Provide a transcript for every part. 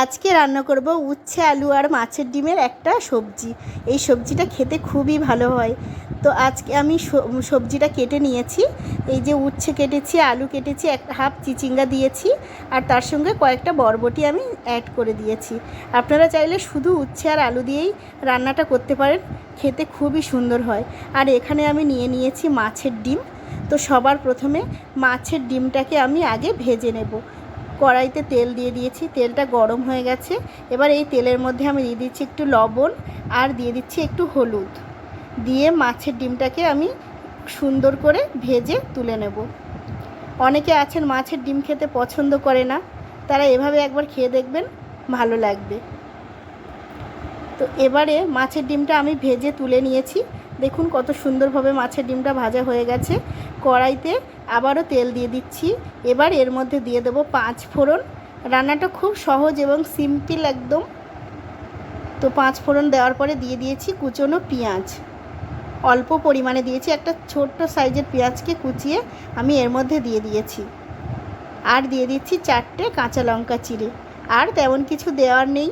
আজকে রান্না করব উচ্ছে আলু আর মাছের ডিমের একটা সবজি। এই সবজিটা খেতে খুবই ভালো হয়। তো আজকে আমি সবজিটা কেটে নিয়েছি। এই যে উচ্ছে কেটেছি, আলু কেটেছি, একটা হাফ চিচিঙ্গা দিয়েছি, আর তার সঙ্গে কয়েকটা বরবটি আমি অ্যাড করে দিয়েছি। আপনারা চাইলে শুধু উচ্ছে আর আলু দিয়েই রান্নাটা করতে পারেন, খেতে খুবই সুন্দর হয়। আর এখানে আমি নিয়ে নিয়েছি মাছের ডিম। তো সবার প্রথমে মাছের ডিমটাকে আমি আগে ভেজে নেব। কড়াইতে তেল দিয়ে দিয়েছি, তেলটা গরম হয়ে গেছে। এবার এই তেলের মধ্যে আমি দিয়ে দিচ্ছি একটু লবণ আর দিয়ে দিচ্ছি একটু হলুদ, দিয়ে মাছের ডিমটাকে আমি সুন্দর করে ভেজে তুলে নেব। অনেকে আছেন মাছের ডিম খেতে পছন্দ করে না, তারা এভাবে একবার খেয়ে দেখবেন, ভালো লাগবে। তো এবারে মাছের ডিমটা আমি ভেজে তুলে নিয়েছি। দেখুন কত সুন্দরভাবে মাছের ডিমটা ভাজা হয়ে গেছে। কড়াইতে আবারও তেল দিয়ে দিচ্ছি। এবার এর মধ্যে দিয়ে দেবো 5 ফোড়ন। রান্নাটা খুব সহজ এবং সিম্পল একদম। তো 5 ফোড়ন দেওয়ার পরে দিয়ে দিয়েছি কুচনো পেঁয়াজ, অল্প পরিমাণে দিয়েছি। একটা ছোট্ট সাইজের পেঁয়াজকে কুচিয়ে আমি এর মধ্যে দিয়ে দিয়েছি। আর দিয়ে দিচ্ছি 4টে কাঁচা লঙ্কা চিড়ে। আর তেমন কিছু দেওয়ার নেই।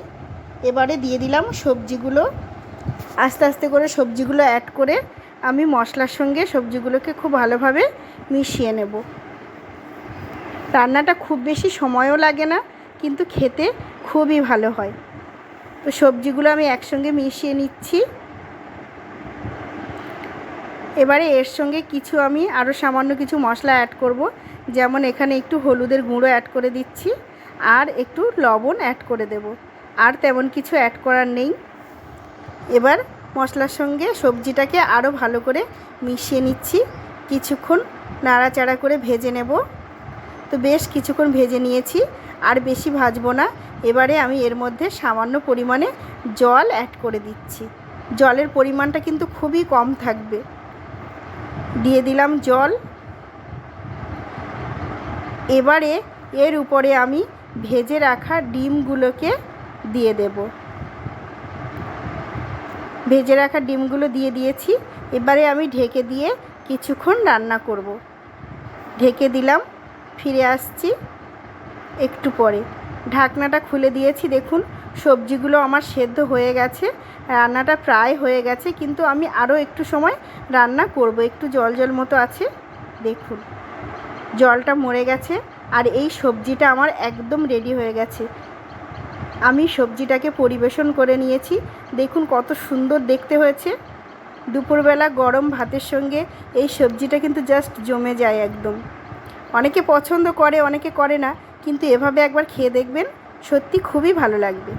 এবারে দিয়ে দিলাম সবজিগুলো। আস্তে আস্তে করে সবজিগুলো অ্যাড করে আমি মশলার সঙ্গে সবজিগুলোকে খুব ভালোভাবে মিশিয়ে নেব। রান্নাটা খুব বেশি সময়ও লাগে না, কিন্তু খেতে খুবই ভালো হয়। তো সবজিগুলো আমি একসঙ্গে মিশিয়ে নিচ্ছি। এবারে এর সঙ্গে কিছু আমি আরও সামান্য কিছু মশলা অ্যাড করব। যেমন এখানে একটু হলুদের গুঁড়ো অ্যাড করে দিচ্ছি, আর একটু লবণ অ্যাড করে দেব। আর তেমন কিছু অ্যাড করার নেই। এবার মশলার সঙ্গে সবজিটাকে আরও ভালো করে মিশিয়ে নিচ্ছি। কিছুক্ষণ নাড়াচাড়া করে ভেজে নেব। তো বেশ কিছুক্ষণ ভেজে নিয়েছি, আর বেশি ভাজবো না। এবারে আমি এর মধ্যে সামান্য পরিমাণে জল অ্যাড করে দিচ্ছি। জলের পরিমাণটা কিন্তু খুবই কম থাকবে। দিয়ে দিলাম জল। এবারে এর উপরে আমি ভেজে রাখা ডিমগুলোকে দিয়ে দেব। ভেজে রাখা ডিমগুলো দিয়ে দিয়েছি। এবারে আমি ঢেকে দিয়ে কিছুক্ষণ রান্না করব। ঢেকে দিলাম, ফিরে আসছি একটু পরে। ঢাকনাটা খুলে দিয়েছি। দেখুন সবজিগুলো আমার সেদ্ধ হয়ে গেছে, রান্নাটা প্রায় হয়ে গেছে, কিন্তু আমি আরও একটু সময় রান্না করব। একটু জল জল মতো আছে, দেখুন জলটা মরে গেছে। আর এই সবজিটা আমার একদম রেডি হয়ে গেছে। আমি সবজিটাকে পরিবেশন করে নিয়েছি। দেখুন কত সুন্দর দেখতে হয়েছে। দুপুরবেলা গরম ভাতের সঙ্গে এই সবজিটা কিন্তু জাস্ট জমে যায় একদম। অনেকে পছন্দ করে, অনেকে করে না, কিন্তু এভাবে একবার খেয়ে দেখবেন, সত্যি খুবই ভালো লাগবে।